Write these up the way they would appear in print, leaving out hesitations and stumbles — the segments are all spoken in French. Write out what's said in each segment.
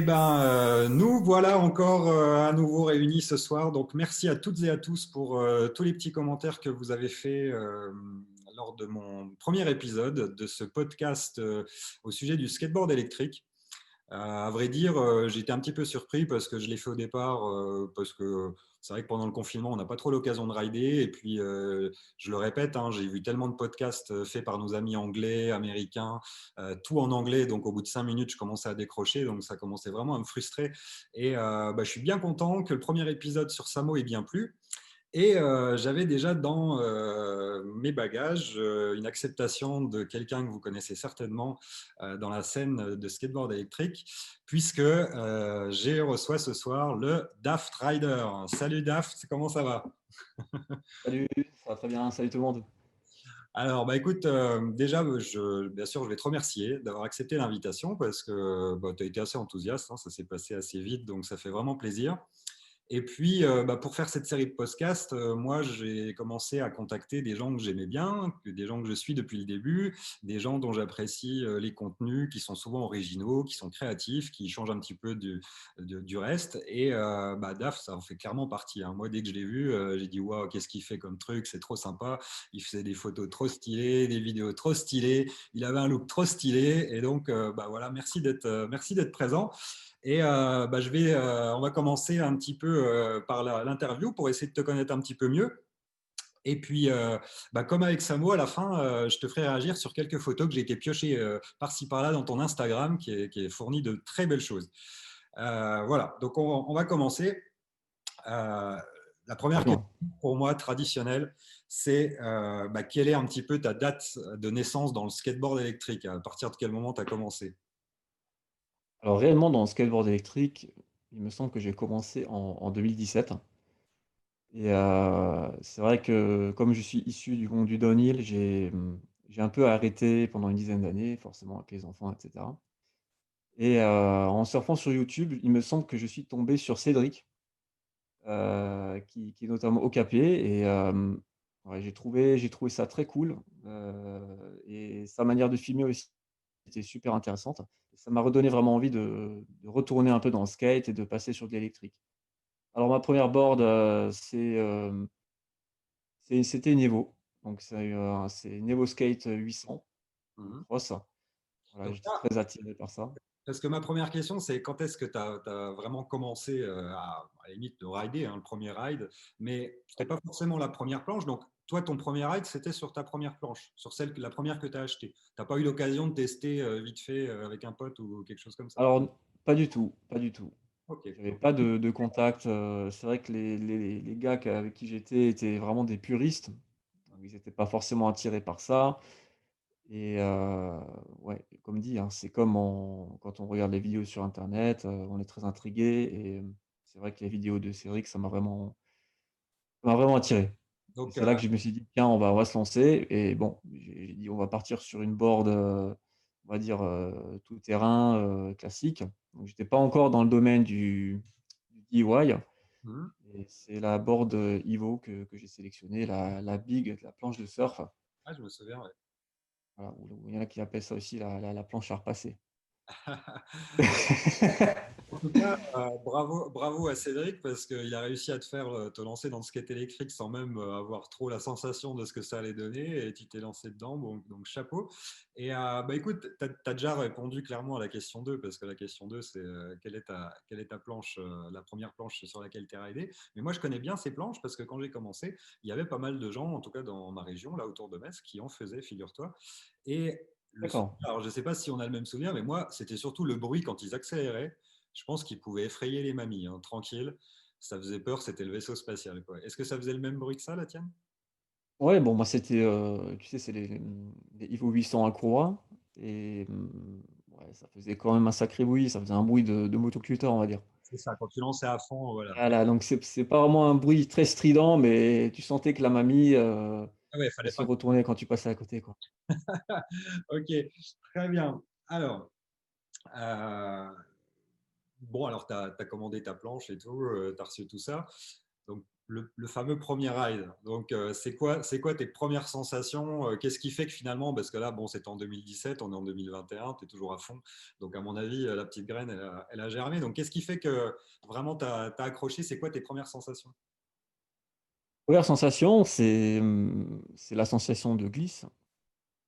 Nous voilà encore à nouveau réunis ce soir. Donc, merci à toutes et à tous pour tous les petits commentaires que vous avez faits lors de mon premier épisode de ce podcast au sujet du skateboard électrique. À vrai dire, j'étais un petit peu surpris parce que je l'ai fait au départ, parce que c'est vrai que pendant le confinement, on n'a pas trop l'occasion de rider. Et puis, je le répète, hein, j'ai vu tellement de podcasts faits par nos amis anglais, américains, tout en anglais. Donc, au bout de 5 minutes, je commençais à décrocher. Donc, ça commençait vraiment à me frustrer. Et je suis bien content que le premier épisode sur Samo ait bien plu. Et j'avais déjà dans mes bagages une acceptation de quelqu'un que vous connaissez certainement dans la scène de skateboard électrique, puisque j'ai reçoit ce soir le Daft Rider. Salut Daft, comment ça va? Salut, ça va très bien, salut tout le monde. Alors, écoute, déjà, bien sûr, je vais te remercier d'avoir accepté l'invitation parce que tu as été assez enthousiaste, hein, ça s'est passé assez vite, donc ça fait vraiment plaisir. Et puis, pour faire cette série de podcasts, moi, j'ai commencé à contacter des gens que j'aimais bien, des gens que je suis depuis le début, des gens dont j'apprécie les contenus qui sont souvent originaux, qui sont créatifs, qui changent un petit peu du reste. Et Daf, ça en fait clairement partie, hein. Moi, dès que je l'ai vu, j'ai dit, waouh, qu'est-ce qu'il fait comme truc, c'est trop sympa. Il faisait des photos trop stylées, des vidéos trop stylées, il avait un look trop stylé. Et donc, voilà, merci d'être présent. Et on va commencer un petit peu par l'interview pour essayer de te connaître un petit peu mieux. Et puis, comme avec Samo, à la fin, je te ferai réagir sur quelques photos que j'ai été piochées par-ci par-là dans ton Instagram, qui est fourni de très belles choses. Voilà, donc on va commencer. Euh, la première question Dis-moi. pour moi traditionnelle, c'est quelle est un petit peu ta date de naissance dans le skateboard électrique? À partir de quel moment tu as commencé? Alors réellement dans le skateboard électrique, il me semble que j'ai commencé en 2017. Et c'est vrai que comme je suis issu du monde du downhill, j'ai un peu arrêté pendant une dizaine d'années, forcément avec les enfants, et cetera. Et en surfant sur YouTube, il me semble que je suis tombé sur Cédric, qui est notamment okapé et ouais, j'ai trouvé ça très cool, et sa manière de filmer aussi était super intéressante. Ça m'a redonné vraiment envie de retourner un peu dans le skate et de passer sur de l'électrique. Alors ma première board, c'était une Evo, donc c'est une Evo Skate 800 Mhm. cross. Voilà, Donc, j'étais très attiré par ça. parce que ma première question, c'est quand est-ce que tu as vraiment commencé à la limite de rider, hein, le premier ride, mais ce n'était pas forcément la première planche. Donc, toi, ton premier ride, c'était sur ta première planche, sur la première que tu as achetée. Tu n'as pas eu l'occasion de tester vite fait avec un pote ou quelque chose comme ça? Alors pas du tout, pas du tout. Ok. J'avais pas de contact, c'est vrai que les gars avec qui j'étais étaient vraiment des puristes, donc ils étaient pas forcément attirés par ça. Et ouais, comme dit, hein, c'est comme quand on regarde les vidéos sur internet, on est très intrigué. Et c'est vrai que les vidéos de Cédric, ça m'a vraiment attiré. Et Donc, c'est là que je me suis dit: «Tiens, on va se lancer», et bon, j'ai dit: «On va partir sur une board, on va dire, tout terrain, classique». Donc j'étais pas encore dans le domaine du DIY, mhm. et c'est la board, Evo que j'ai sélectionnée, la big, la planche de surf. Ah, je me souviens, ouais. Voilà, ou il y en a qui appellent ça aussi la planche à repasser. En tout cas, bravo à Cédric parce qu'il a réussi à te faire te lancer dans le skate électrique sans même avoir trop la sensation de ce que ça allait donner et tu t'es lancé dedans, donc chapeau. Et écoute, tu as déjà répondu clairement à la question 2 parce que la question 2 c'est quelle est ta planche, la première planche sur laquelle tu es ridé. Mais moi je connais bien ces planches parce que quand j'ai commencé, il y avait pas mal de gens, en tout cas dans ma région, là autour de Metz, qui en faisaient, figure-toi. Et D'accord. alors je ne sais pas si on a le même souvenir, mais moi c'était surtout le bruit quand ils accéléraient. Je pense qu'il pouvait effrayer les mamies, hein, tranquille. Ça faisait peur, c'était le vaisseau spatial, quoi. Est-ce que ça faisait le même bruit que ça, la tienne? Ouais, bon, moi, c'était, tu sais, c'est les Evo 800 à courroie. Et ouais, ça faisait quand même un sacré bruit, ça faisait un bruit de motoculteur, on va dire. C'est ça, quand tu lançais à fond, voilà. Voilà, donc c'est pas vraiment un bruit très strident, mais tu sentais que la mamie, Ah ouais, elle fallait se pas. retournait quand tu passais à côté, quoi. Ok, très bien. Alors, bon, alors tu as commandé ta planche et tout, tu as reçu tout ça. Donc, le fameux premier ride. Donc, c'est quoi tes premières sensations? Qu'est-ce qui fait que finalement, parce que là, bon, c'était en 2017, on est en 2021, tu es toujours à fond. Donc, à mon avis, la petite graine, elle a germé. Donc, qu'est-ce qui fait que vraiment tu as accroché? C'est quoi tes premières sensations? Première sensation, c'est la sensation de glisse.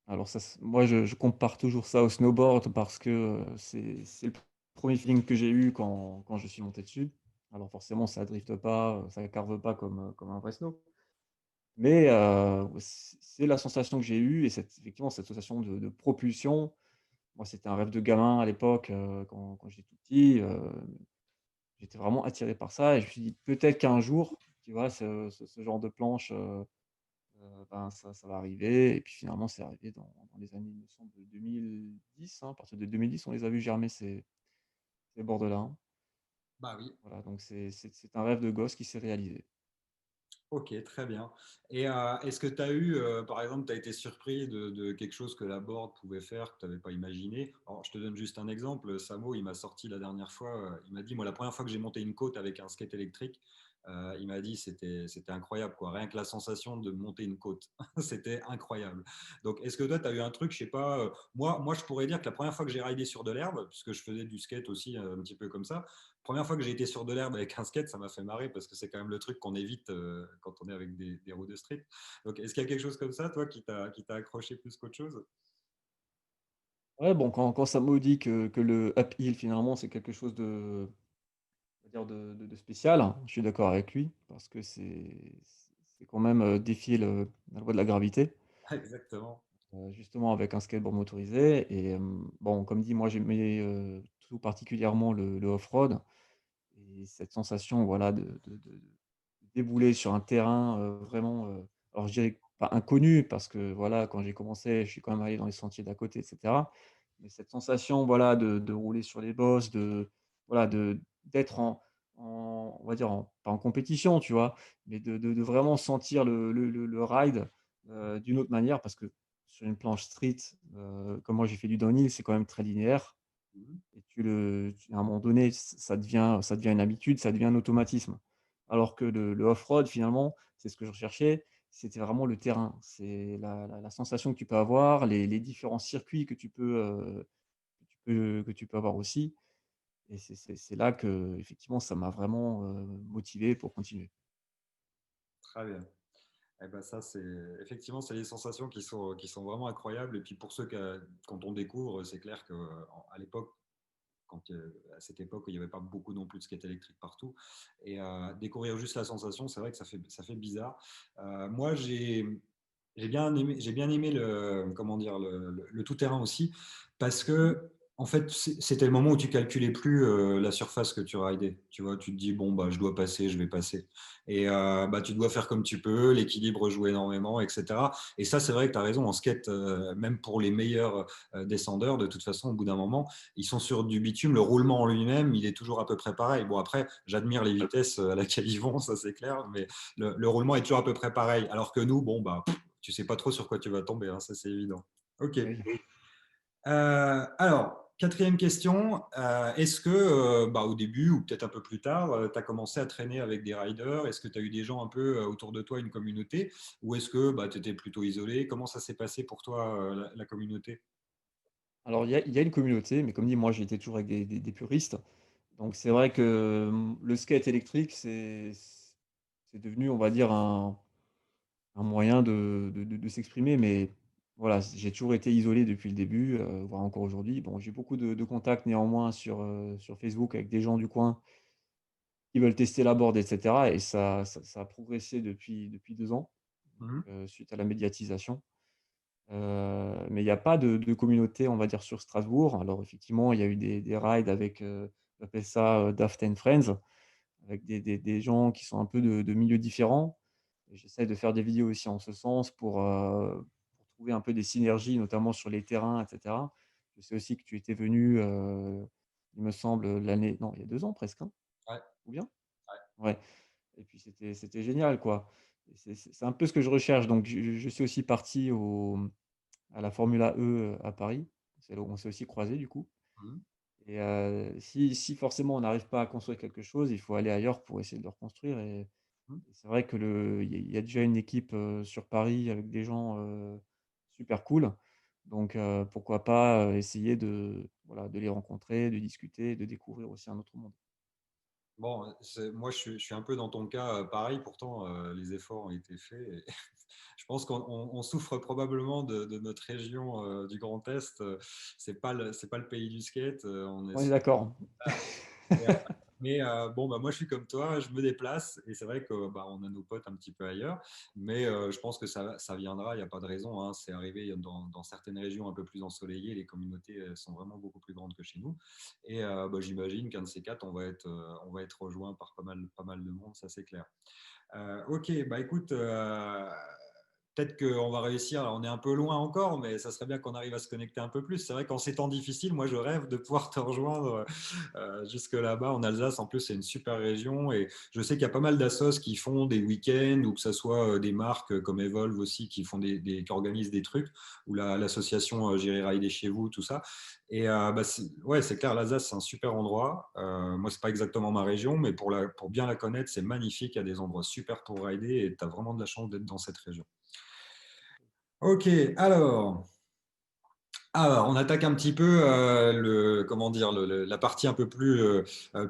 Alors ça, moi, je compare toujours ça au snowboard parce que c'est le premier feeling que j'ai eu quand je suis monté dessus. Alors forcément, ça drifte pas, ça carve pas comme un vrai snow. Mais c'est la sensation que j'ai eue et effectivement, cette sensation de propulsion. Moi, c'était un rêve de gamin à l'époque, quand j'étais tout petit, j'étais vraiment attiré par ça et je me suis dit: «Peut-être qu'un jour, tu vois, ce genre de planche, ben, ça va arriver» et puis finalement, c'est arrivé dans les années, il me semble, 2010, hein. À partir de 2010, on les a vus germer ces boards-là, hein. Bah oui. Voilà, donc c'est un rêve de gosse qui s'est réalisé. Ok, très bien. Et est-ce que tu as eu, par exemple, tu as été surpris de quelque chose que la board pouvait faire que tu n'avais pas imaginé? Alors, je te donne juste un exemple. Samo, il m'a sorti la dernière fois, il m'a dit, moi, la première fois que j'ai monté une côte avec un skate électrique, il m'a dit, c'était incroyable, quoi. Rien que la sensation de monter une côte, c'était incroyable. Donc, est-ce que toi, tu as eu un truc, je sais pas, moi, je pourrais dire que la première fois que j'ai ridé sur de l'herbe, puisque je faisais du skate aussi un petit peu comme ça, première fois que j'ai été sur de l'herbe avec un skate, ça m'a fait marrer parce que c'est quand même le truc qu'on évite quand on est avec des roues de street. Donc, est-ce qu'il y a quelque chose comme ça, toi, qui t'a accroché plus qu'autre chose? Ouais, bon, quand Samo dit que le uphill, finalement, c'est quelque chose on va dire de spécial, hein, je suis d'accord avec lui parce que c'est quand même, défier la loi de la gravité. Exactement. Justement avec un skateboard motorisé et bon, comme dit, moi j'aimais, tout particulièrement le off-road et cette sensation, voilà, de débouler sur un terrain, vraiment, alors je dirais pas inconnu parce que, voilà, quand j'ai commencé, je suis quand même allé dans les sentiers d'à côté et cetera. Mais cette sensation, voilà, de rouler sur les bosses, voilà, d'être on va dire pas en compétition, tu vois? Mais de vraiment sentir le ride, d'une autre manière parce que sur une planche street, comme moi j'ai fait du downhill, c'est quand même très linéaire Mhm. et à un moment donné, ça devient une habitude, ça devient un automatisme. Alors que le off-road finalement, c'est ce que je recherchais, c'était vraiment le terrain. C'est la sensation que tu peux avoir, les différents circuits que tu peux avoir aussi et c'est là que effectivement ça m'a vraiment, motivé pour continuer. Très bien. Eh ben ça, c'est effectivement, c'est des sensations qui sont vraiment incroyables. Et puis pour ceux quand on découvre, c'est clair que à l'époque, à cette époque, il n'y avait pas beaucoup non plus de skate électrique partout. Et découvrir juste la sensation, c'est vrai que ça fait bizarre. Moi, j'ai bien aimé comment dire, le tout-terrain aussi, parce que en fait, c'était le moment où tu calculais plus la surface que tu ridais. Tu vois, tu te dis, bon, bah, je dois passer, je vais passer. Et bah, tu dois faire comme tu peux, l'équilibre joue énormément, etc. Et ça, c'est vrai que tu as raison, en skate, même pour les meilleurs descendeurs, de toute façon, au bout d'un moment, ils sont sur du bitume, le roulement en lui-même, il est toujours à peu près pareil. Bon, après, j'admire les vitesses à laquelle ils vont, ça c'est clair, mais le roulement est toujours à peu près pareil. Alors que nous, bon, bah, tu sais pas trop sur quoi tu vas tomber, hein, ça c'est évident. Ok. Oui. Alors, quatrième question. Est-ce que, bah, au début ou peut-être un peu plus tard, tu as commencé à traîner avec des riders? Est-ce que tu as eu des gens un peu autour de toi, une communauté? Ou est-ce que bah, tu étais plutôt isolé? Comment ça s'est passé pour toi, la communauté? Alors il y a une communauté, mais comme dit, moi j'étais toujours avec des puristes. Donc c'est vrai que, le skate électrique, c'est devenu, on va dire, un moyen de s'exprimer, mais voilà, j'ai toujours été isolé depuis le début, voire encore aujourd'hui. Bon, j'ai beaucoup de contacts néanmoins sur Facebook avec des gens du coin qui veulent tester la board et cetera et ça a progressé depuis 2 ans, Mhm. suite à la médiatisation. Mais il y a pas de communauté, on va dire, sur Strasbourg. Alors effectivement, il y a eu des rides avec, on appelle ça, Daft and Friends, avec des gens qui sont un peu de milieux différents et j'essaie de faire des vidéos aussi en ce sens pour trouver un peu des synergies, notamment sur les terrains et cetera. Je sais aussi que tu étais venu, il me semble, l'année non, il y a 2 ans presque, hein? Ouais, Ou bien? ouais. Ouais et puis c'était génial, quoi et c'est un peu ce que je recherche donc je suis aussi parti à la Formula E, à Paris. C'est là où on s'est aussi croisés du coup Mhm. et si forcément on n'arrive pas à construire quelque chose, il faut aller ailleurs pour essayer de le reconstruire Mmh. Et c'est vrai que il y a déjà une équipe, sur Paris avec des gens, super cool. Donc pourquoi pas, essayer de, voilà, de les rencontrer, de discuter, de découvrir aussi un autre monde. Bon, moi, je suis un peu dans ton cas, pareil. Pourtant, les efforts ont été faits. Et je pense qu'on souffre probablement de notre région du Grand Est. C'est pas le pays du skate. On On est est d'accord. Mais bon, bah, moi, je suis comme toi, je me déplace et c'est vrai que bah, on a nos potes un petit peu ailleurs, mais je pense que ça viendra, il n'y a pas de raison, hein. C'est arrivé dans certaines régions un peu plus ensoleillées, les communautés sont vraiment beaucoup plus grandes que chez nous. Et bah, j'imagine qu'un de ces quatre, on va être rejoint par pas mal de monde, ça c'est clair. Ok, bah écoute, peut-être qu'on va réussir. Alors, on est un peu loin encore, mais ça serait bien qu'on arrive à se connecter un peu plus. C'est vrai qu'en ces temps difficiles, moi, je rêve de pouvoir te rejoindre jusque là-bas en Alsace. En plus, c'est une super région et je sais qu'il y a pas mal d'assos qui font des week-ends ou que ce soit des marques comme Evolve aussi qui font qui organisent des trucs ou l'association J'irai rider chez vous, tout ça. Et bah, ouais, c'est clair, l'Alsace, c'est un super endroit. Moi, c'est pas exactement ma région, mais pour bien la connaître, c'est magnifique. Il y a des endroits super pour rider et tu as vraiment de la chance d'être dans cette région. Ok, alors, on attaque un petit peu comment dire, la partie un peu plus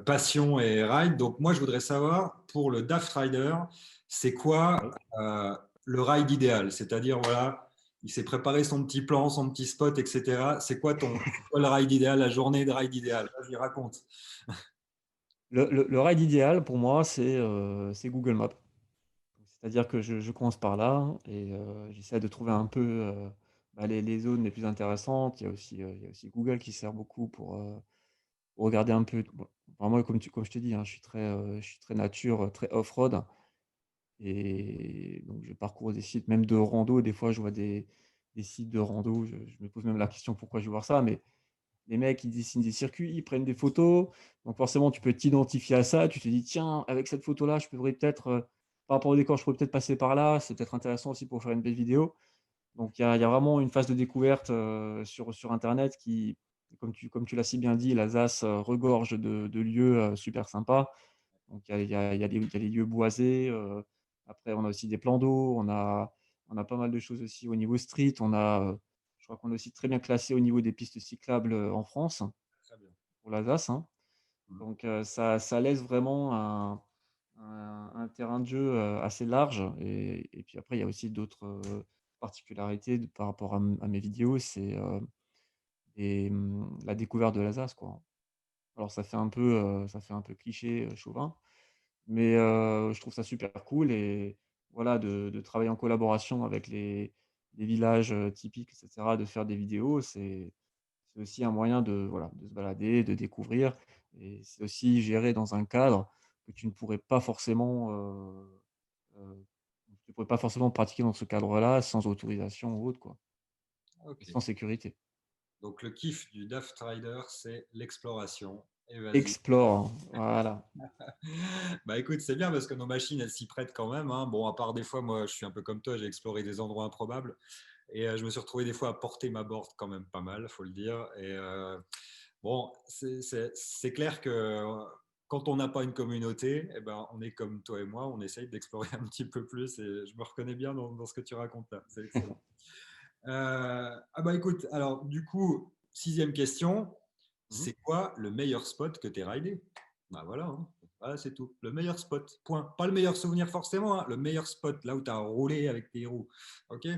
passion et ride. Donc, moi, je voudrais savoir, pour le Daft Rider, c'est quoi Oui. le ride idéal? C'est-à-dire, voilà, il s'est préparé son petit plan, son petit spot, etc. C'est quoi le ride idéal, la journée de ride idéal? Vas-y, raconte. Le ride idéal pour moi, c'est Google Maps. C'est-à-dire que je commence par là et j'essaie de trouver un peu, bah, les zones les plus intéressantes. Il y a aussi Google qui sert beaucoup pour regarder un peu bon, enfin moi comme je t'ai dit, hein, je suis très nature, très off-road et donc je parcours des sites même de rando. Des fois, je vois des sites de rando, je me pose même la question: «Pourquoi je vais voir ça?» mais les mecs, ils dessinent des circuits, ils prennent des photos, donc forcément, tu peux t'identifier à ça. Tu te dis: «Tiens, avec cette photo-là, je pourrais peut-être, par rapport au décor, je pourrais peut-être passer par là, c'est peut-être intéressant aussi pour faire une belle vidéo». Donc il y a vraiment une phase de découverte, sur internet qui, comme tu l'as si bien dit, l'Alsace, regorge de lieux, super sympas. Donc il y a les lieux boisés, après on a aussi des plans d'eau, on a pas mal de choses aussi au niveau street. Je crois qu'on est aussi très bien classé au niveau des pistes cyclables, en France, Très bien. pour l'Alsace, hein. Donc ça laisse vraiment un terrain de jeu, assez large et puis après il y a aussi d'autres, particularités par rapport à mes vidéos, c'est, la découverte de l'Alsace, quoi. Alors ça fait un peu cliché, chauvin, mais je trouve ça super cool et voilà, de travailler en collaboration avec les villages, typiques et cetera, de faire des vidéos, c'est aussi un moyen de, voilà, de se balader, de découvrir et c'est aussi géré dans un cadre que tu ne pourrais pas forcément, tu pourrais pas forcément pratiquer dans ce cadre-là sans autorisation ou autre, quoi et Ok. sans sécurité. Donc, le kiff du Daft Rider, c'est l'exploration. Et vas-y. Explore, voilà. Bah écoute, c'est bien parce que nos machines, elles s'y prêtent quand même, hein. Bon, à part des fois, moi, je suis un peu comme toi, j'ai exploré des endroits improbables et je me suis retrouvé des fois à porter ma board quand même pas mal, faut le dire. Et bon, c'est clair que quand on n'a pas une communauté, eh ben, on est comme toi et moi, on essaye d'explorer un petit peu plus et je me reconnais bien dans ce que tu racontes là. C'est excellent. Ah bah écoute, alors du coup, sixième question, Mmh. c'est quoi le meilleur spot que tu as ridé? Bah voilà, hein. Voilà, c'est tout. Le meilleur spot, point. Pas le meilleur souvenir forcément, hein, le meilleur spot, là où tu as roulé avec tes roues. Ok?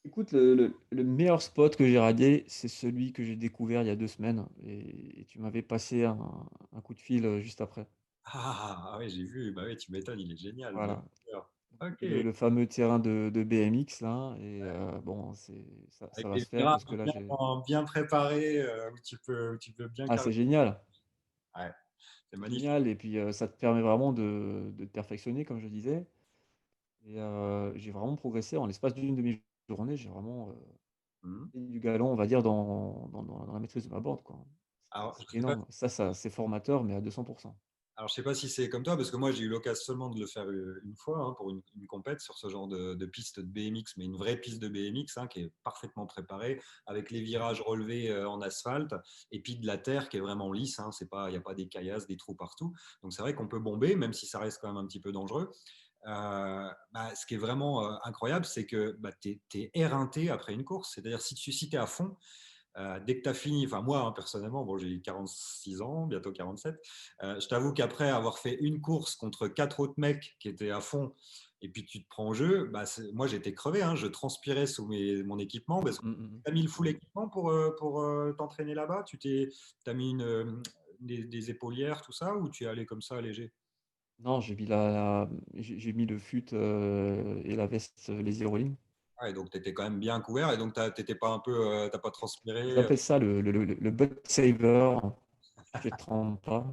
Écoute, le meilleur spot que j'ai radé, c'est celui que j'ai découvert il y a 2 semaines et tu m'avais passé un coup de fil, juste après. Ah oui, j'ai vu, bah oui, tu m'étonnes, il est génial, bien Voilà, sûr. Ok, le fameux terrain de BMX là et bon, ça avec va les se faire virages parce que là, bien, j'ai bien préparés, où tu peux bien ah, carrer. c'est génial! Ouais, c'est C'est magnifique. génial et puis, ça te permet vraiment de te perfectionner comme je disais et j'ai vraiment progressé en l'espace d'une demi-journée, j'ai vraiment, Mhm. pris du galon, on va dire, dans la maîtrise de ma board, quoi. Alors, C'est je sais pas énorme. Ça c'est formateur, mais à 200. Alors, je sais pas si c'est comme toi, parce que moi, j'ai eu l'occasion seulement de le faire une fois hein, pour une compète sur ce genre de piste de BMX, mais une vraie piste de BMX hein, qui est parfaitement préparée, avec les virages relevés en asphalte, et puis de la terre qui est vraiment lisse. Hein, c'est pas, il n'y a pas des caillasses, des trous partout. Donc, c'est vrai qu'on peut bomber, même si ça reste quand même un petit peu dangereux. Ce qui est vraiment incroyable, c'est que tu es éreinté après une course. C'est-à-dire, si tu es à fond, dès que tu as fini, enfin moi hein, personnellement, bon, j'ai 46 ans, bientôt 47, je t'avoue qu'après avoir fait une course contre quatre autres mecs qui étaient à fond, et puis tu te prends au jeu, moi j'étais crevé, hein, je transpirais sous mon équipement, parce que Mm, mm, tu as mis le full mm. équipement pour t'entraîner là-bas, as mis des épaulières, tout ça, ou tu es allé comme ça léger? Non, j'ai mis le fut et la veste, les aérolines. Ouais, donc tu étais quand même bien couvert, et donc t'étais pas un peu, t'as pas Ils transpiré. appellent ça le butt saver. Tu te trompes pas.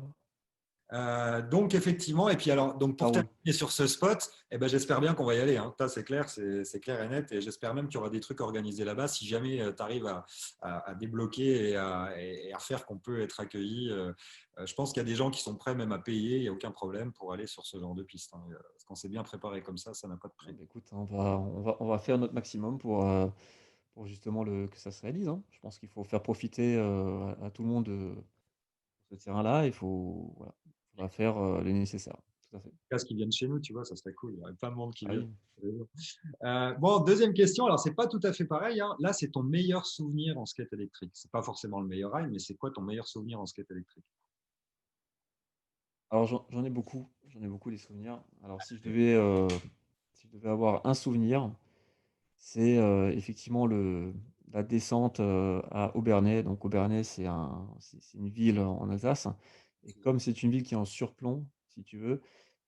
Donc effectivement, et puis alors, donc Ça pour roule. terminer sur ce spot, eh ben, j'espère bien qu'on va y aller. Hein. Ça, c'est clair, c'est clair et net. Et j'espère même qu'il y aura des trucs organisés là-bas si jamais tu arrives à débloquer et à faire qu'on peut être accueilli. Je pense qu'il y a des gens qui sont prêts même à payer, il n'y a aucun problème pour aller sur ce genre de piste. Hein. Parce qu'on s'est bien préparé comme ça n'a pas de Ah prix. bah, écoute, on va faire notre maximum pour justement que ça se réalise, hein. Je pense qu'il faut faire profiter à tout le monde de ce terrain-là. Il faut, voilà, on va faire le nécessaire. Tout à fait. Cas qui viennent chez nous, tu vois, ça serait cool. Il y aurait plein de monde qui Ah vient. oui. Bon, deuxième question. Alors, c'est pas tout à fait pareil. Hein. Là, c'est ton meilleur souvenir en skate électrique. C'est pas forcément le meilleur rail, mais c'est quoi ton meilleur souvenir en skate électrique? Alors j'en ai beaucoup. J'en ai beaucoup des souvenirs. Alors si je devais avoir un souvenir, c'est effectivement la descente à Obernai. Donc Obernai, c'est une ville en Alsace. Et comme c'est une ville qui est en surplomb, si tu veux,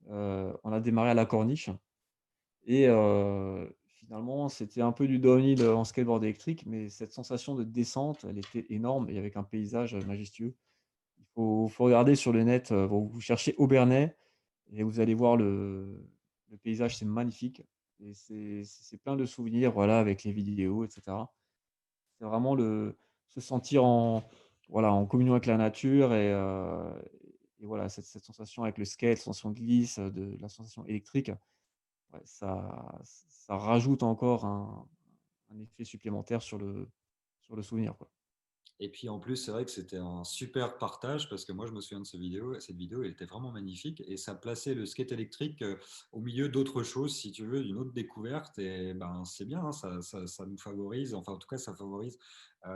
on a démarré à la Corniche. Et finalement, c'était un peu du downhill en skateboard électrique, mais cette sensation de descente, elle était énorme et avec un paysage majestueux. Il faut regarder sur le net, vous cherchez Obernai et vous allez voir le paysage, c'est magnifique et c'est plein de souvenirs, voilà, avec les vidéos et cetera. C'est vraiment se sentir en communion avec la nature et voilà, cette sensation avec le skate, sensation de glisse, de la sensation électrique. Ouais, ça rajoute encore un effet supplémentaire sur le souvenir, quoi. Et puis en plus, c'est vrai que c'était un super partage parce que moi, je me souviens de cette vidéo. Cette vidéo, elle était vraiment magnifique et ça plaçait le skate électrique au milieu d'autres choses, si tu veux, d'une autre découverte. Et ben, c'est bien, hein, ça nous favorise, enfin, en tout cas, ça favorise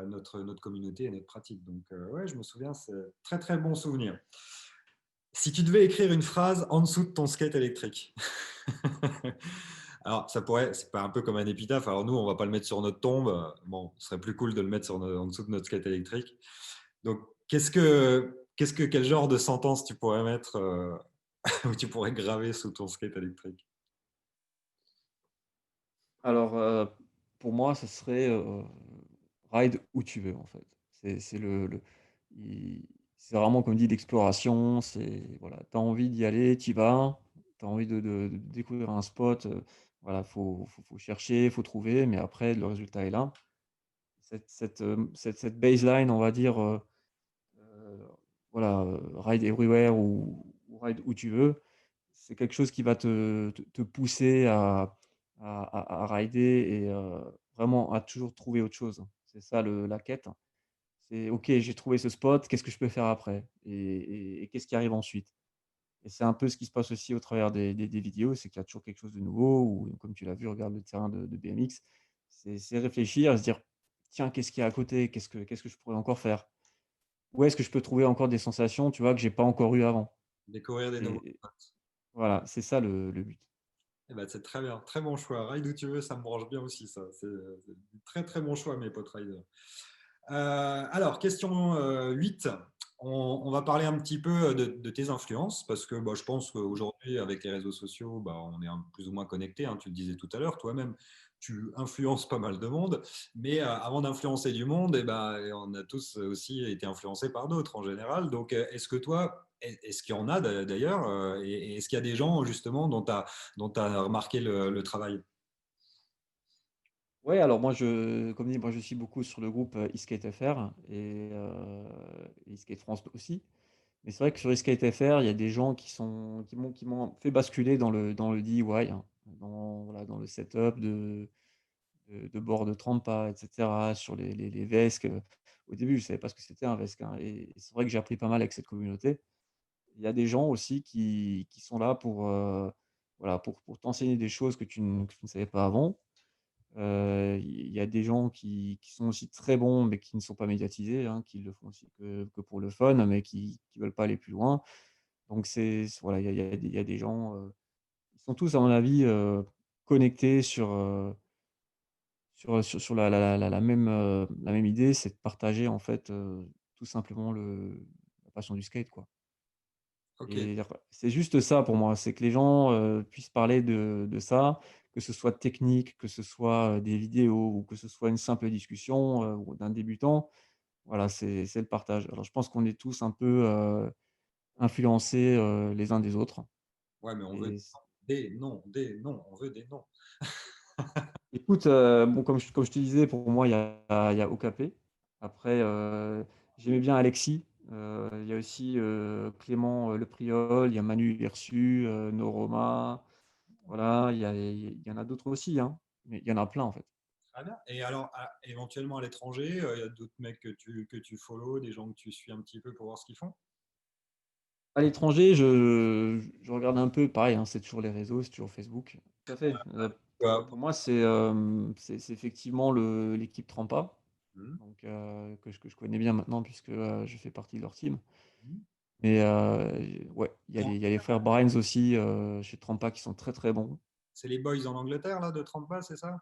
notre communauté et notre pratique. Donc, ouais, je me souviens, c'est très, très bon souvenir. Si tu devais écrire une phrase en dessous de ton skate électrique, alors ça pourrait, c'est pas un peu comme un épitaphe. Alors nous, on va pas le mettre sur notre tombe. Bon, ce serait plus cool de le mettre en dessous de notre skate électrique. Donc, quel genre de sentence tu pourrais mettre ou tu pourrais graver sous ton skate électrique? Alors, pour moi, ce serait, ride où tu veux, en fait. C'est le i c'est vraiment comme dit l'exploration, c'est voilà, tu as envie d'y aller, tu y vas, tu as envie de découvrir un spot, voilà, faut chercher, faut trouver, mais après le résultat est là. Cette baseline, on va dire, heu, voilà, ride everywhere ou ride où tu veux, c'est quelque chose qui va te pousser à rider et vraiment à toujours trouver autre chose. C'est ça la quête. C'est: «OK, j'ai trouvé ce spot, qu'est-ce que je peux faire après? Et qu'est-ce qui arrive ensuite?» Et c'est un peu ce qui se passe aussi au travers des vidéos, c'est qu'il y a toujours quelque chose de nouveau ou comme tu l'as vu, regarde le terrain de BMX. C'est réfléchir et se dire: «Tiens, qu'est-ce qu'il y a à côté? Qu'est-ce que je pourrais encore faire? Où est-ce que je peux trouver encore des sensations, tu vois, que j'ai pas encore eu avant?» Découvrir des nouveaux Et spots. voilà, c'est ça le but. Eh ben, c'est très bien, très bon choix. Ride où tu veux, ça me branche bien aussi, ça. C'est un très très bon choix, mes potes riders. Alors, question 8. On va parler un petit peu de tes influences, parce que je pense qu'aujourd'hui, avec les réseaux sociaux, on est plus ou moins connectés. Hein, tu le disais tout à l'heure, toi-même, tu influences pas mal de monde. Mais avant d'influencer du monde, on a tous aussi été influencés par d'autres en général. Donc, est-ce que toi, est-ce qu'il y en a d'ailleurs, et est-ce qu'il y a des gens justement dont tu as remarqué le travail? Ouais, alors moi comme dit, moi je suis beaucoup sur le groupe, eSkate FR et eSkate France aussi. Mais c'est vrai que sur SkateFR, il y a des gens qui m'ont fait basculer dans le DIY, hein, voilà, dans le setup de board Trempa et cetera, sur les vesques, au début, je savais pas ce que c'était un vesque, hein, et c'est vrai que j'ai appris pas mal avec cette communauté. Il y a des gens aussi qui sont là voilà, pour t'enseigner des choses que tu ne savais pas avant. Il y a des gens qui sont aussi très bons, mais qui ne sont pas médiatisés, hein, qui le font aussi que pour le fun, mais qui veulent pas aller plus loin. Donc voilà, il y a des gens, ils sont tous à mon avis, connectés sur la même idée, c'est de partager en fait, tout simplement la passion du skate, quoi. Ok. Et c'est juste ça pour moi, c'est que les gens, puissent parler de ça, que ce soit technique, que ce soit, des vidéos ou que ce soit une simple discussion, ou d'un débutant. Voilà, c'est le partage. Alors je pense qu'on est tous un peu, influencés, les uns des autres Ouais, mais on veut et des noms, on veut des noms. écoute, bon, comme je te disais, pour moi, il y a Okapé. Après, j'aimais bien Alexis. Il y a aussi, Clément, Le Priol, il y a Manu Versu, Noroma. Voilà, il y en a d'autres aussi, hein, mais il y en a plein, en fait. Très bien. Et alors, éventuellement à l'étranger, il y a d'autres mecs que tu follow, des gens que tu suis un petit peu pour voir ce qu'ils font? À l'étranger, je regarde un peu, pareil, hein, c'est toujours les réseaux, c'est toujours Facebook. Tout à fait. Ouais. Pour moi, c'est effectivement l'équipe Trempa, Mhm. donc que je connais bien maintenant puisque, je fais partie de leur team. Mhm. Mais ouais, il y a les frères Brains aussi, chez Trempa qui sont très, très bons. C'est les boys en Angleterre, là, de Trampa, c'est ça?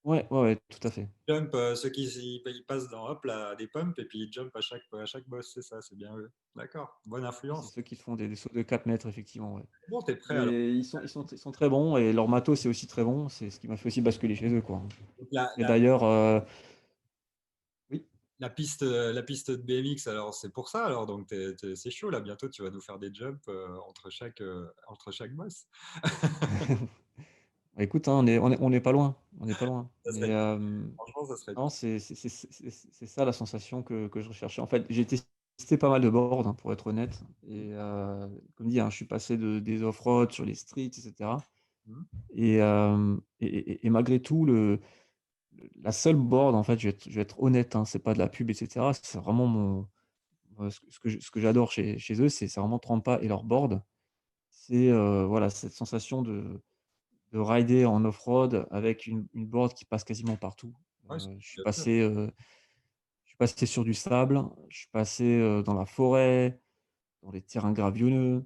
Ouais, ouais, ouais, tout à fait. Jump, ceux qui ils passent dans hop, là, des pumps et puis ils jump à chaque boss, c'est ça, c'est bien eux. D'accord, bonne C'est influence. ceux qui font des sauts de 4 mètres effectivement, ouais. Bon, t'es prêt alors. Mais ils sont très bons et leur matos, c'est aussi très bon. C'est ce qui m'a fait aussi basculer chez eux, quoi. Donc, La, Et la, d'ailleurs, oui, la piste de BMX, alors c'est pour ça, alors donc c'est chaud là, bientôt tu vas nous faire des jumps entre chaque boss. bah, écoute, hein, on est pas loin, on n'est pas loin. Ça Mais serait, franchement, ça serait. non, c'est ça la sensation que je recherchais. En fait, j'ai testé pas mal de boards, hein, pour être honnête et comme dit, hein, je suis passé des off-road sur les streets et cetera Mhm. et malgré tout, la seule board, en fait, je vais être honnête, hein, c'est pas de la pub et cetera, c'est vraiment ce que j'adore chez eux, c'est vraiment Trempa et leur board. C'est, voilà, cette sensation de rider en off-road avec une board qui passe quasiment partout. Ouais, Je suis bien sûr. passé, sur du sable, je suis passé, dans la forêt, dans les terrains gravionneux.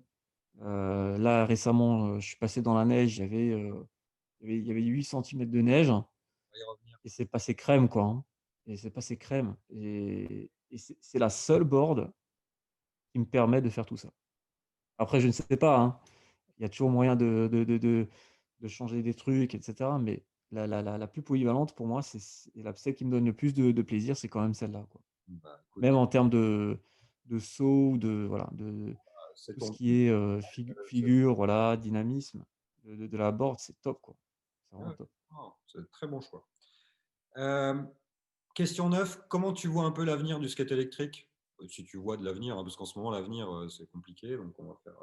Là, récemment, je suis passé dans la neige, il y avait 8 centimètres de neige On va y revenir. et c'est passé crème, quoi, hein, et c'est passé crème et c'est la seule board qui me permet de faire tout ça. Après, je ne sais pas, hein, il y a toujours moyen de changer des trucs et cetera, mais la plus polyvalente pour moi, celle qui me donne le plus de plaisir, c'est quand même celle-là, quoi. Bah, écoute, Même en termes de saut, de voilà, de c'est tout ce ton qui est, figure, voilà, dynamisme de la board, c'est top, quoi. C'est vraiment ouais, top. c'est un très bon choix. Euh, Question 9, comment tu vois un peu l'avenir du skate électrique? Si tu vois de l'avenir, hein, parce qu'en ce moment, l'avenir, c'est compliqué, donc on va faire.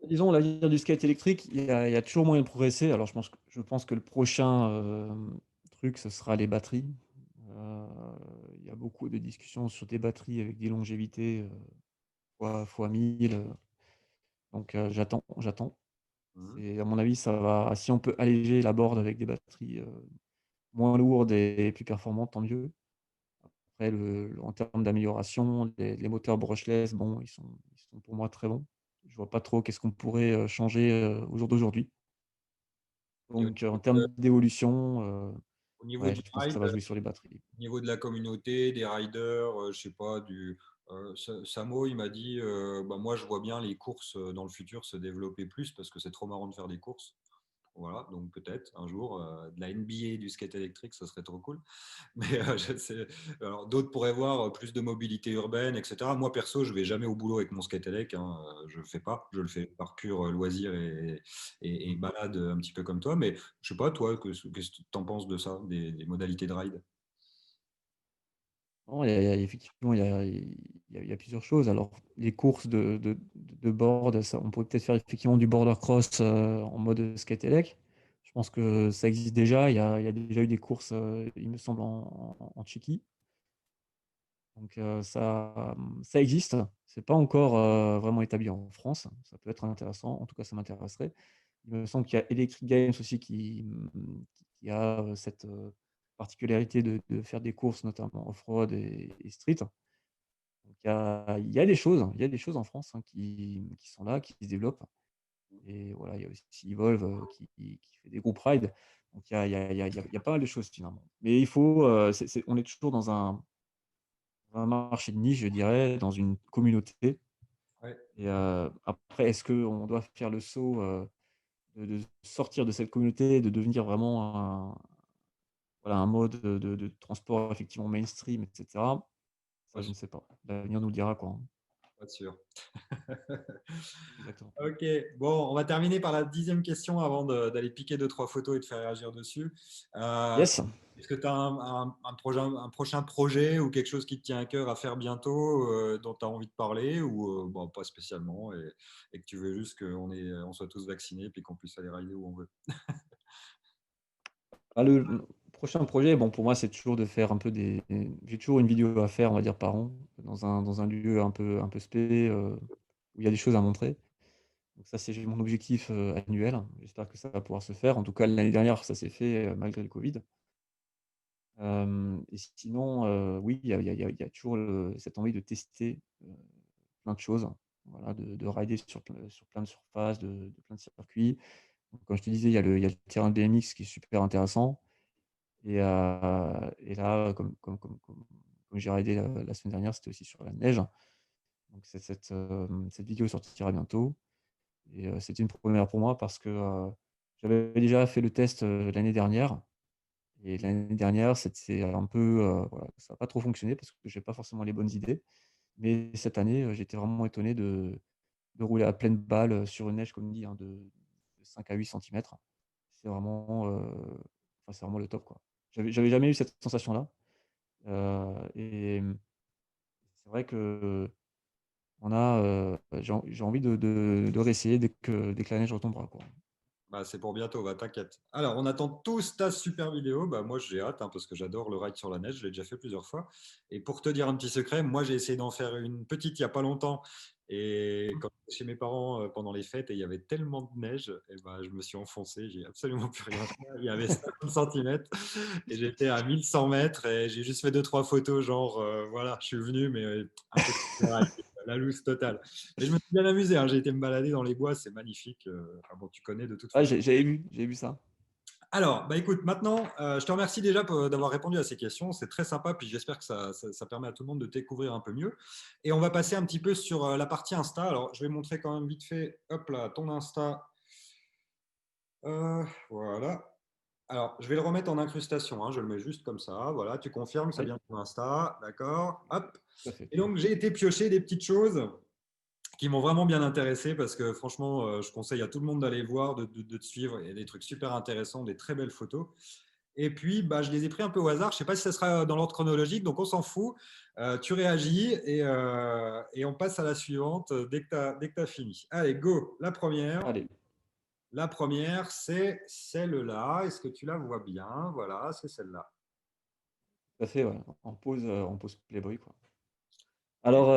Disons, l'avenir du skate électrique, il y a toujours moyen de progresser. Alors je pense que le prochain, truc, ce sera les batteries. Heu, il y a beaucoup de discussions sur des batteries avec des longévités, fois 1000, donc j'attends. Mhm. C'est à mon avis, ça va si on peut alléger la board avec des batteries, moins lourdes et plus performantes, tant mieux. Après en termes d'amélioration, les moteurs brushless, bon, ils sont pour moi très bons. Je vois pas trop qu'est-ce qu'on pourrait, changer, au jour d'aujourd'hui. Et au Donc, en niveau termes de, d'évolution, au niveau ouais, du je pense que ride, ça va jouer sur les batteries. au niveau de la communauté, des riders, je sais pas, Samo, il m'a dit, bah, moi, je vois bien les courses dans le futur se développer plus parce que c'est trop marrant de faire des courses. Voilà, donc peut-être un jour, de la NBA du skate électrique, ça serait trop cool. Mais je sais, alors, d'autres pourraient voir plus de mobilité urbaine, etc. Moi, perso, je vais jamais au boulot avec mon skate élec, hein, je le fais pas. Je le fais par pur loisir et balade un petit peu comme toi. Mais je sais pas, toi, qu'est-ce que tu en penses de ça, des modalités de ride? Non, effectivement, il y a plusieurs choses. Alors, les courses de board, ça, on pourrait peut-être faire effectivement du border cross en mode skate élec. Je pense que ça existe déjà. Il y a déjà eu des courses, il me semble, en Tchéquie. Donc, ça existe. C'est pas encore vraiment établi en France. Ça peut être intéressant. En tout cas, ça m'intéresserait. Il me semble qu'il y a Electric Games aussi qui a cette particularité de faire des courses, notamment off-road et street. Donc il y a des choses, il y a des choses en France, hein, qui sont là, qui se développent et voilà, il y a aussi Evolve, qui fait des groupes ride. Donc il y a pas mal de choses finalement. Mais il faut, on est toujours dans un marché de niche, je dirais, dans une communauté Ouais, et après est-ce qu'on doit faire le saut, de sortir de cette communauté, de devenir vraiment voilà, un mode de transport effectivement mainstream et cetera? Ça, pas je ne sûr. sais pas. L'avenir nous le dira, quoi, hein. Pas sûr. Exactement. Ok, bon, on va terminer par la 10e question avant d'aller piquer deux, trois photos et de faire réagir dessus. Euh, Yes. Est-ce que tu as un prochain projet ou quelque chose qui te tient à cœur à faire bientôt, dont tu as envie de parler ou bon, pas spécialement et que tu veux juste on soit tous vaccinés puis qu'on puisse aller rider où on veut? Bah, le prochain projet, bon, pour moi, c'est toujours de faire un peu j'ai toujours une vidéo à faire, on va dire, par an, dans un lieu un peu spé, où il y a des choses à montrer. Donc ça, c'est mon objectif, annuel. J'espère que ça va pouvoir se faire. En tout cas, l'année dernière, ça s'est fait, malgré le covid. Et sinon, oui, il y a toujours cette envie de tester, plein de choses. Voilà, de rider sur plein de surfaces, de plein de circuits. Donc comme je te disais, il y a le terrain de BMX qui est super intéressant. Et là, comme j'ai raidé la semaine dernière, c'était aussi sur la neige. Donc cette vidéo sortira bientôt et c'était une première pour moi parce que, j'avais déjà fait le test, l'année dernière et l'année dernière, c'était un peu, voilà, ça a pas trop fonctionné parce que j'ai pas forcément les bonnes idées. Mais cette année, j'étais vraiment étonné de rouler à pleine balle, sur une neige comme dit, hein, de 5 à 8 centimètres. C'est vraiment, enfin, c'est vraiment le top, quoi. J'avais jamais eu cette sensation-là. Et c'est vrai qu'on a, j'ai envie de réessayer dès que la neige retombera, quoi. Bah, c'est pour bientôt, va, t'inquiète. Alors, on attend tous ta super vidéo. Bah, moi, j'ai hâte hein, parce que j'adore le ride sur la neige. Je l'ai déjà fait plusieurs fois. Et pour te dire un petit secret, moi, j'ai essayé d'en faire une petite il n'y a pas longtemps. Et quand j'étais chez mes parents pendant les fêtes et il y avait tellement de neige, et ben, je me suis enfoncé. J'ai absolument plus rien fait. Il y avait 50 centimètres et j'étais à 1100 mètres et j'ai juste fait deux, trois photos. Genre, voilà, je suis venu, mais impossible de rider, la loose totale. Mais je me suis bien amusé, hein. J'ai été me balader dans les bois, c'est magnifique. Enfin, bon, tu connais de toute Ouais, façon. j'ai vu ça. Alors, bah écoute, maintenant, je te remercie déjà d'avoir répondu à ces questions. C'est très sympa, puis j'espère que ça permet à tout le monde de te découvrir un peu mieux. Et on va passer un petit peu sur la partie Insta. Alors, je vais montrer quand même vite fait, hop là, ton Insta. Voilà. Alors, je vais le remettre en incrustation, hein. Je le mets juste comme ça. Voilà, tu confirmes, c'est Oui, bien ton Insta. D'accord. Hop. tout à fait. Et donc, j'ai été piocher des petites choses qui m'ont vraiment bien intéressé parce que franchement, je conseille à tout le monde d'aller voir, de te suivre. Il y a des trucs super intéressants, des très belles photos. Et puis, bah, je les ai pris un peu au hasard. Je ne sais pas si ça sera dans l'ordre chronologique, donc on s'en fout. Tu réagis et on passe à la suivante dès que tu as fini. Allez, go. La première. Allez, La première, c'est celle-là. Est-ce que tu la vois bien? Voilà, c'est celle-là. tout à fait, ouais. En pause Playboy, quoi. Et Alors,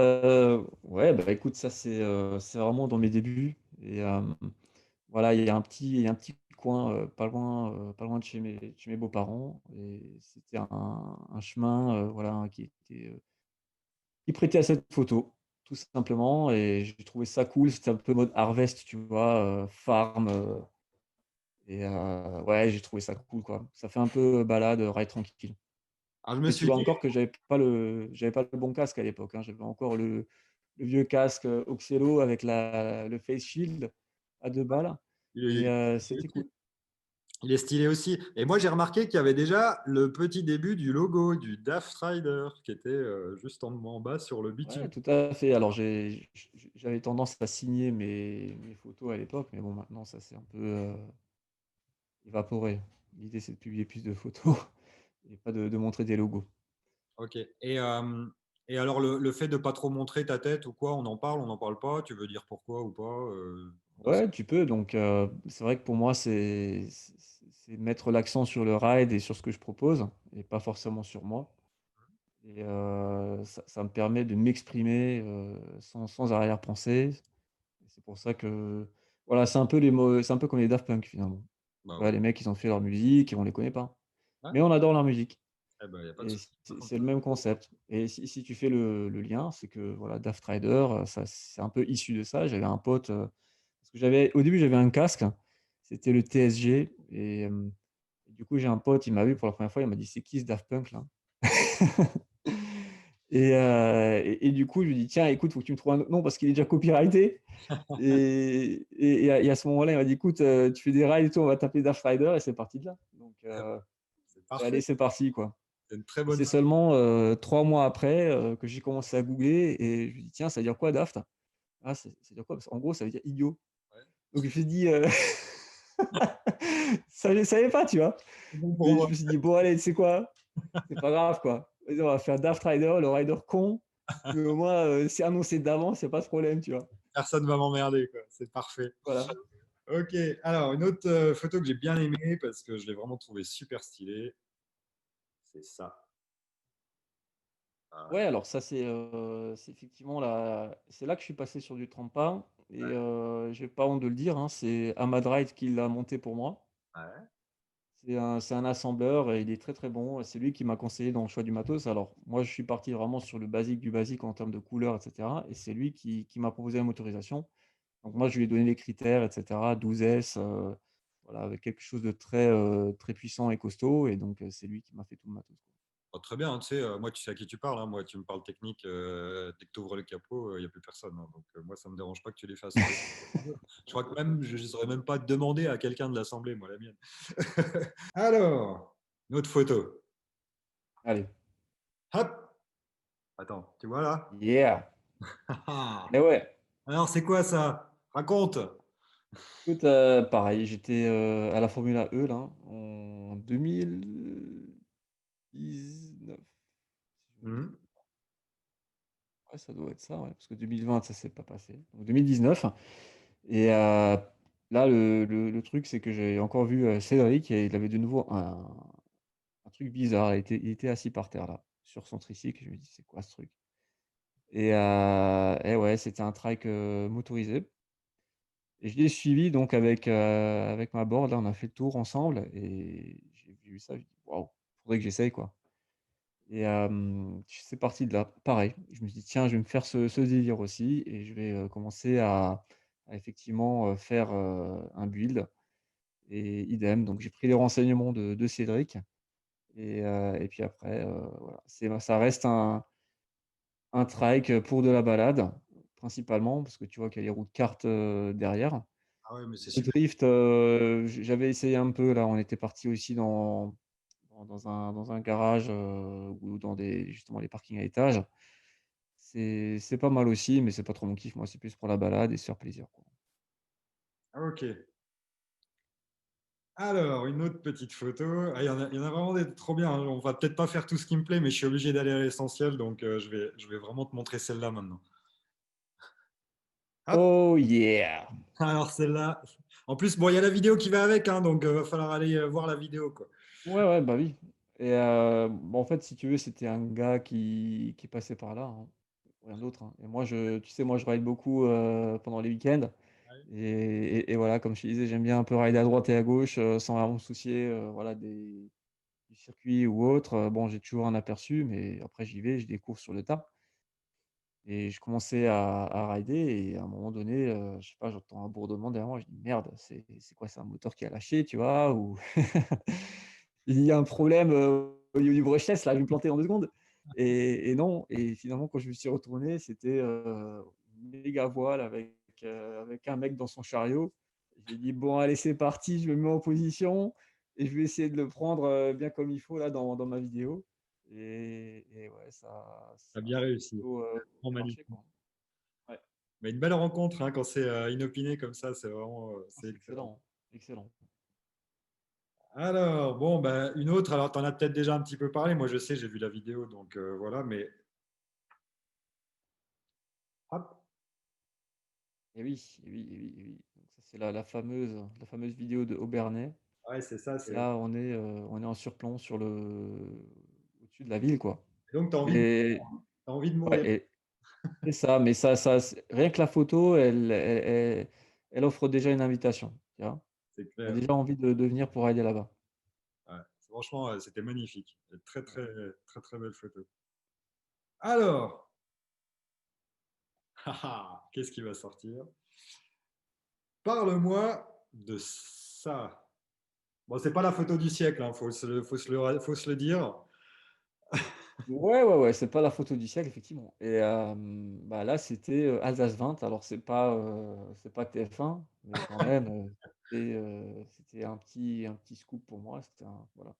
ouais, bah, écoute, ça, c'est vraiment dans mes débuts et voilà, il y a un petit coin, pas loin de chez mes beaux-parents et c'était un chemin, voilà, qui prêtait à cette photo, tout simplement et j'ai trouvé ça cool. C'était un peu mode harvest, tu vois? Farm, et ouais, j'ai trouvé ça cool, quoi. Ça fait un peu balade, ride tranquille. alors, je me Mais tu suis vois dit, encore que j'avais pas le bon casque à l'époque, hein. J'avais encore le vieux casque, Oxelo avec le face shield à 2 balles, il mais est, c'était cool. il est stylé aussi. Et moi, j'ai remarqué qu'il y avait déjà le petit début du logo du Daft Rider qui était juste en bas sur le Ouais, bitume. tout à fait. Alors j'avais tendance à signer mes photos à l'époque, mais bon maintenant ça s'est un peu, évaporé. L'idée c'est de publier plus de photos et pas de montrer des logos. Ok. Et alors, le fait de pas trop montrer ta tête ou quoi, on n'en parle pas, tu veux dire pourquoi ou pas on sait- Ouais, tu peux. Donc, c'est vrai que pour moi, c'est mettre l'accent sur le ride et sur ce que je propose et pas forcément sur moi. Et ça me permet de m'exprimer, sans arrière-pensée. C'est pour ça que voilà, c'est un peu comme les Daft Punk finalement. Bah Ouais, ouais. les mecs, ils ont fait leur musique et on les connaît pas. Ouais. Mais on adore leur musique Eh ben, y a pas de et souci. Par contre, c'est le même concept et si tu fais le lien, c'est que voilà, Daft Rider, ça c'est un peu issu de ça. J'avais un pote, parce que au début, j'avais un casque, c'était le TSG et du coup, j'ai un pote, il m'a vu pour la première fois, il m'a dit: «C'est qui ce Daft Punk là?» et du coup, je lui dis: «Tiens, écoute, faut que tu me trouves un autre nom parce qu'il est déjà copyrighté». Et à ce moment-là, il m'a dit: «Écoute, tu fais des rides et tout, on va t'appeler Daft Rider» et c'est parti de là. Donc c'est allez, parfait. c'est parti, quoi. C'est une très Et bonne c'est façon. seulement, 3 mois après, que j'ai commencé à googler et je lui dis: «Tiens, ça veut dire quoi Daft?» «Ah, ça veut dire quoi?» Parce qu'en gros, ça veut dire idiot. Ouais. Donc je me suis dit, ça je savais pas, tu vois? C'est bon pour Mais je moi. me suis dit: «Bon allez, tu sais quoi? C'est pas grave, quoi. Vas-y, on va faire Daft Rider, le rider con, mais au moins, c'est annoncé d'avance, il y a pas de problème», tu vois? Personne va m'emmerder, quoi. C'est parfait. Voilà. Ok. Alors, une autre photo que j'ai bien aimée parce que je l'ai vraiment trouvée super stylée, c'est ça. Ouais, Voilà. alors ça, c'est effectivement c'est là que je suis passé sur du trempa et j'ai pas honte de le dire, hein, c'est Ahmad Ride qui l'a monté pour moi. Ouais. C'est un assembleur et il est très, très bon et c'est lui qui m'a conseillé dans le choix du matos. Alors moi, je suis parti vraiment sur le basique du basique en termes de couleurs et cetera et c'est lui qui m'a proposé la motorisation. Donc moi, je lui ai donné les critères et cetera, 12S, voilà, avec quelque chose de très, très puissant et costaud et donc c'est lui qui m'a fait tout le matos, quoi. Oh, très bien, tu sais, moi, tu sais à qui tu parles. Hein. Moi, tu me parles technique. Dès que tu ouvres le capot, il n'y a plus personne. Hein. Donc, moi, ça ne me dérange pas que tu les fasses. Je crois que même, je ne saurais même pas demander à quelqu'un de l'assembler, moi, la mienne. Alors, notre photo. Allez, Hop. Attends, tu vois là? yeah! Et ouais. Alors, c'est quoi ça? Raconte. Écoute, pareil, j'étais, à la Formula E là, en 2019, si je me Mhm. trompe ouais, ça doit être ça, ouais, parce que 2020, ça s'est pas passé. Donc 2019 et là, le truc, c'est que j'ai encore vu, Cédric et il avait de nouveau un truc bizarre. Il était assis par terre là, sur son tricycle. Je me dis: «C'est quoi ce truc?» et ouais, c'était un trike, motorisé et je l'ai suivi donc avec ma board là, on a fait le tour ensemble et j'ai vu ça, je dis: «Waouh, faudrait que j'essaye quoi» et c'est parti de là. Pareil, je me suis dit: «Tiens, je vais me faire ce délire aussi et je vais, commencer à effectivement, faire, un build» et idem, donc j'ai pris les renseignements de Cédric et puis après, voilà, ça reste un trike, pour de la balade, principalement, parce que tu vois qu'il y a les roues de kart, derrière. Ah ouais, mais c'est Le super. drift, j'avais essayé un peu là, on était parti aussi dans un garage, ou dans justement les parkings à étages. C'est pas mal aussi, mais c'est pas trop mon kiff. Moi, c'est plus pour la balade et se faire plaisir, quoi. Ok. Alors, une autre petite photo. Ah, il y en a vraiment des trop bien. Hein. On va peut-être pas faire tout ce qui me plaît, mais je suis obligé d'aller à l'essentiel, donc je vais vraiment te montrer celle-là maintenant. Hop. Oh yeah! Alors celle-là. En plus, bon, il y a la vidéo qui va avec, hein, donc va falloir aller voir la vidéo, quoi. Ouais, ouais, bah, oui et en fait, si tu veux, c'était un gars qui passait par là, hein, rien d'autre, hein et moi, tu sais, moi, je ride beaucoup, pendant les week-ends Ouais. et voilà, comme je te disais, j'aime bien un peu rider à droite et à gauche, sans vraiment me soucier, voilà, du circuit ou autre, bon, j'ai toujours un aperçu, mais après j'y vais, je découvre sur le tas et je commençais à rider et à un moment donné, je sais pas, j'entends un bourdonnement derrière moi, je dis: «Merde, c'est quoi? C'est un moteur qui a lâché», tu vois? Ou il y a un problème, au niveau du brushless là, je vais me planter en 2 secondes et non et finalement quand je me suis retourné, c'était, une méga voile avec un mec dans son chariot. J'ai dit: «Bon allez, c'est parti, je me mets en position et je vais essayer de le prendre, bien comme il faut là dans ma vidéo» et ouais, T'as ça bien ça a réussi. plutôt, Vraiment bien marché, magnifique. quoi. Ouais, Mais une belle rencontre, hein, quand c'est inopiné comme ça, c'est vraiment ah c'est c'est excellent. excellent, excellent. Alors, bon, ben, une autre, alors tu en as peut-être déjà un petit peu parlé, moi je sais, j'ai vu la vidéo, donc voilà, mais hop, Et oui. Donc ça, c'est la fameuse vidéo de Aubernais. ouais, c'est ça, Et c'est. là, on est en surplomb au-dessus de la ville, quoi. Donc tu as envie de, Et, t'as envie de ouais, mourir. et c'est ça, mais rien que la photo, elle offre déjà une invitation. Tu vois? C'est On a clair. déjà envie de venir pour aller là-bas. Ouais. Franchement, c'était magnifique. Très, Ouais. très, très, très belle photo. Alors, qu'est-ce qui va sortir? Parle-moi de ça. Bon, c'est pas la photo du siècle, hein, faut se le dire. Ouais, c'est pas la photo du siècle, effectivement. Et bah, là, c'était, Alsace 20. Alors c'est pas TF1, mais quand même, c'était un petit scoop pour moi. C'était un voilà.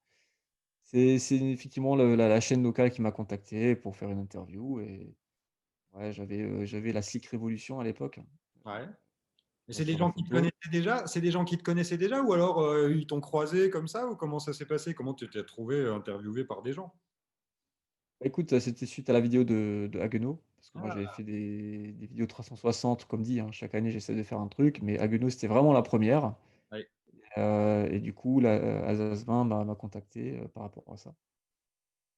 C'est effectivement le la chaîne locale qui m'a contacté pour faire une interview et ouais, j'avais la Slick Révolution à l'époque, Ouais. Et c'est des sur la gens qui te photo. connaissaient déjà? C'est des gens qui te connaissaient déjà ou alors ils t'ont croisé comme ça ou comment ça s'est passé? Comment tu t'es trouvé interviewé par des gens? Bah, écoute, c'était suite à la vidéo de Haguenau, parce que moi j'avais Ah, fait des vidéos 360 comme dit, hein. Chaque année j'essaie de faire un truc, mais Haguenau c'était vraiment la première. ouais. Et du coup, la Alsace 20 m'a contacté, par rapport à ça.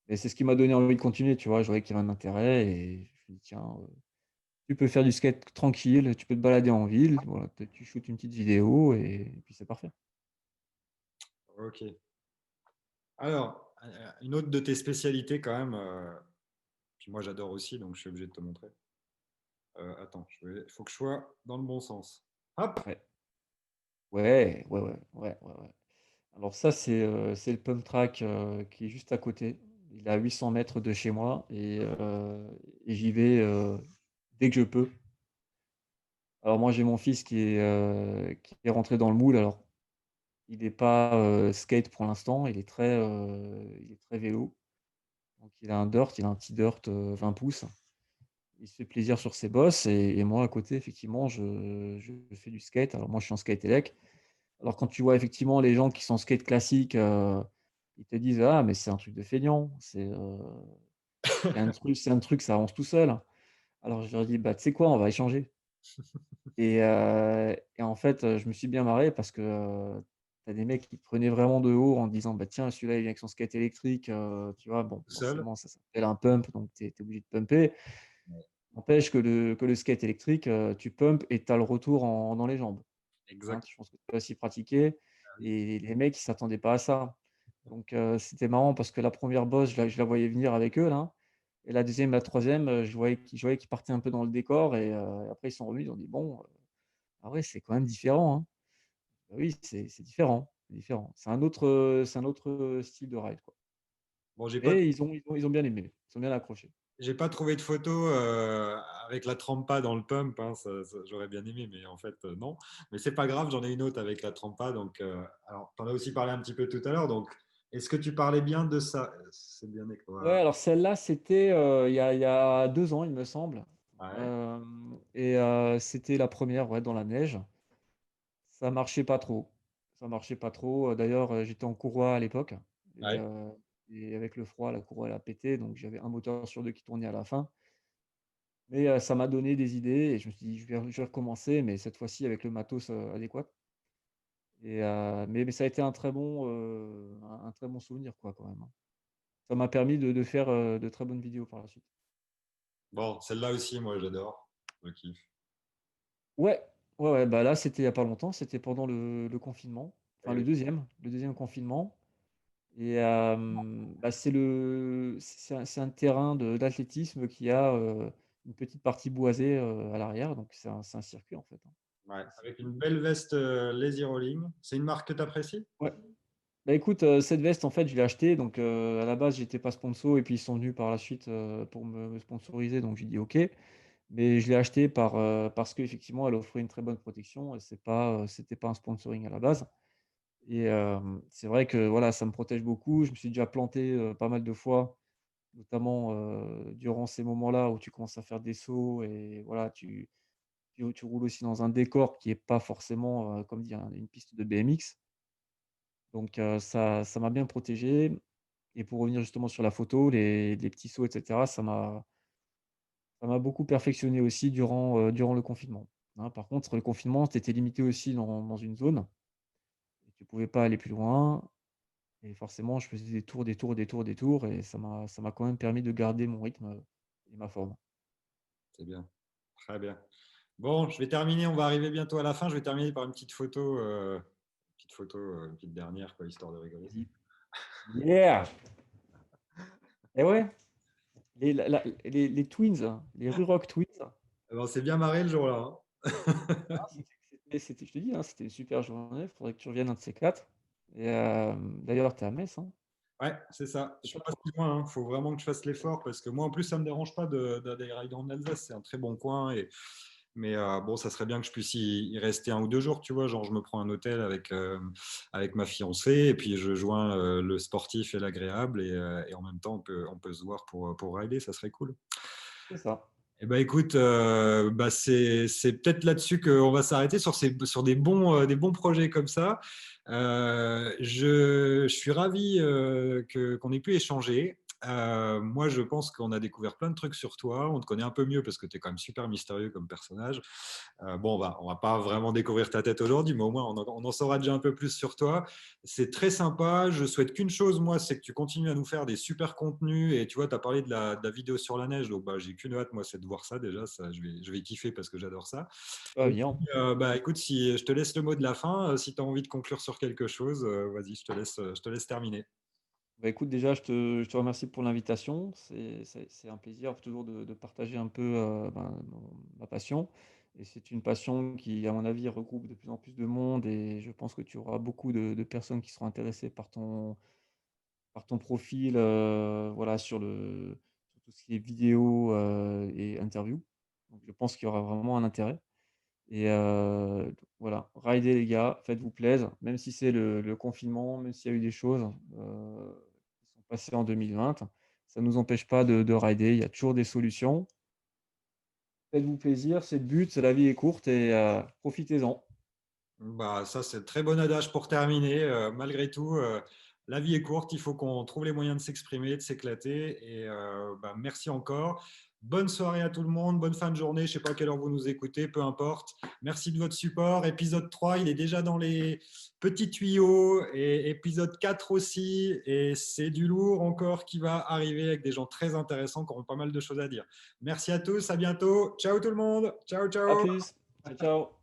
Et c'est ce qui m'a donné envie de continuer, tu vois? Je voyais qu'il y avait un intérêt et je me suis dit: «Tiens, tu peux faire du skate tranquille, tu peux te balader en ville, voilà, tu shootes une petite vidéo et puis c'est parfait». Ok. Alors, une autre de tes spécialités quand même, puis moi j'adore aussi, donc je suis obligé de te montrer. Attends, il faut que je sois dans le bon sens. Hop! Ouais. Ouais. Alors ça, c'est le pump track, qui est juste à côté. Il est à 800 mètres de chez moi et j'y vais, dès que je peux. Alors moi, j'ai mon fils qui est rentré dans le moule. Alors il est pas, skate pour l'instant, il est très vélo. Donc il a un petit dirt, 20 pouces. Il se fait plaisir sur ses bosses et moi à côté effectivement je fais du skate. Alors moi je suis en skate élec. Alors quand tu vois effectivement les gens qui sont en skate classique, ils te disent: «Ah mais c'est un truc de feignant, c'est un truc, ça avance tout seul». Alors je leur dis: «Bah tu sais quoi? On va échanger». Et en fait, je me suis bien marré parce que, tu as des mecs qui te prenaient vraiment de haut en disant: «Bah tiens, celui-là, il vient avec son skate électrique», tu vois? Bon, Tout seul. forcément, ça s'appelle un pump, donc tu es obligé de pumper. Ouais. N'empêche que le skate électrique, tu pumpes et tu as le retour dans les jambes, hein. Exact. Je pense que tu as aussi pratiqué Ah oui. et les mecs, ils s'attendaient pas à ça. Donc c'était marrant parce que la première bosse, je la voyais venir avec eux là et la deuxième, la troisième, je voyais qu'ils partaient un peu dans le décor et après ils sont revenus, ils ont dit: «Bon, ah ouais, c'est quand même différent, hein». Bah oui, c'est différent, c'est différent. C'est un autre, style de ride, quoi. Bon, Mais ils ont bien aimé, ils ont bien accroché. j'ai pas trouvé de photo avec la trempa dans le pump, hein, j'aurais bien aimé, mais en fait, non. Mais c'est pas grave, j'en ai une autre avec la trempa. Donc, alors, tu en as aussi parlé un petit peu tout à l'heure. Donc, est-ce que tu parlais bien de ça? C'est bien, Ouais, voilà. alors celle-là, c'était, il y a 2 ans, il me semble. Ouais, C'était la première, ouais, dans la neige. Ça marchait pas trop. Ça marchait pas trop, d'ailleurs, j'étais en courroie à l'époque et ouais. heu et avec le froid, la courroie elle a pété, donc j'avais un moteur sur 2 qui tournait à la fin. Mais ça m'a donné des idées et je me suis dit: Je vais recommencer, mais cette fois-ci avec le matos, adéquat». Mais ça a été un très bon souvenir, quoi, quand même, hein. Ça m'a permis de faire, de très bonnes vidéos par la suite. Bon, celle-là aussi, moi, j'adore. Je kiffe. Ouais, ouais, bah, là, c'était il y a pas longtemps, c'était pendant le confinement, enfin Eh oui. le deuxième confinement et bah, c'est un terrain d'athlétisme qui a, une petite partie boisée, à l'arrière, donc c'est un circuit, en fait, hein. Ouais, C'est un avec une circuit. belle veste Lazy Rolling. C'est une marque que tu apprécies? Ouais. Bah, écoute, cette veste, en fait, je l'ai achetée donc à la base, j'étais pas sponsor et puis ils sont venus par la suite, pour me sponsoriser donc j'ai dit: «OK». Mais je l'ai achetée parce qu'effectivement, elle offrait une très bonne protection et c'était pas un sponsoring à la base et c'est vrai que, voilà, ça me protège beaucoup. Je me suis déjà planté, pas mal de fois, notamment, durant ces moments-là où tu commences à faire des sauts et voilà, tu roules aussi dans un décor qui est pas forcément, comme dit, une piste de BMX. Donc ça m'a bien protégé et pour revenir justement sur la photo, les petits sauts et cetera, ça m'a beaucoup perfectionné aussi durant le confinement, hein. Par contre, le confinement, tu étais limité aussi dans une zone et tu pouvais pas aller plus loin et forcément, je faisais des tours, des tours, des tours, des tours et ça m'a quand même permis de garder mon rythme et ma forme. C'est bien. Très bien. Bon, je vais terminer. On va arriver bientôt à la fin. Je vais terminer par une petite dernière, quoi, histoire de rigoler. Vas-y. Yeah! Et ouais, les Twins, les Rurock Twins, Alors, on s'est bien marré le jour-là, hein. ah, c'était je te dis, hein, c'était une super journée, il faudrait que tu reviennes un de ces 4 et d'ailleurs, tu es à Metz, hein? Ouais, c'est ça. Je C'est suis pas pas trop si loin. Il faut vraiment que je fasse l'effort parce que moi, en plus, ça me dérange pas d'aller rider en Alsace. C'est un très bon coin. Mais bon, ça serait bien que je puisse y rester 1 ou 2 jours, tu vois. Genre, je me prends un hôtel avec ma fiancée et puis je joins le sportif et l'agréable et en même temps, on peut se voir pour rider. Ça serait cool. c'est ça. Eh ben, écoute, bah, c'est peut-être là-dessus qu'on va s'arrêter sur des bons projets comme ça. Je suis ravi qu'on ait pu échanger. Moi, je pense qu'on a découvert plein de trucs sur toi. On te connaît un peu mieux parce que tu es quand même super mystérieux comme personnage. Bon, on va pas vraiment découvrir ta tête aujourd'hui, mais au moins on en saura déjà un peu plus sur toi. C'est très sympa. Je souhaite qu'une chose, moi, c'est que tu continues à nous faire des super contenus. Et tu vois, tu as parlé de la vidéo sur la neige, donc bah, j'ai qu'une hâte, moi, c'est de voir ça déjà. Ça, je vais kiffer parce que j'adore ça. Ah Et bien. puis, bah, écoute, si je te laisse le mot de la fin, si tu as envie de conclure sur quelque chose, vas-y, je te laisse terminer. Bah, écoute, déjà, je te remercie pour l'invitation. C'est un plaisir toujours de partager un peu, ben, ma passion et c'est une passion qui, à mon avis, regroupe de plus en plus de monde et je pense que tu auras beaucoup de personnes qui seront intéressées par ton profil, voilà, sur tout ce qui est vidéo, et interview. Donc je pense qu'il y aura vraiment un intérêt et voilà, ridez les gars, faites-vous plaisir, même si c'est le confinement, même s'il y a eu des choses, qui sont passées en 2020, ça ne nous empêche pas de rider, il y a toujours des solutions. Faites-vous plaisir, c'est le but, la vie est courte et profitez-en. Bah, ça, c'est un très bon adage pour terminer. Malgré tout, la vie est courte, il faut qu'on trouve les moyens de s'exprimer, de s'éclater. Et bah, merci encore. Bonne soirée à tout le monde, bonne fin de journée. Je ne sais pas à quelle heure vous nous écoutez, peu importe. Merci de votre support. Épisode 3, il est déjà dans les petits tuyaux. Et épisode 4 aussi. Et c'est du lourd encore qui va arriver avec des gens très intéressants qui auront pas mal de choses à dire. Merci à tous, à bientôt. Ciao tout le monde. Ciao, À ciao. plus, ciao, ciao.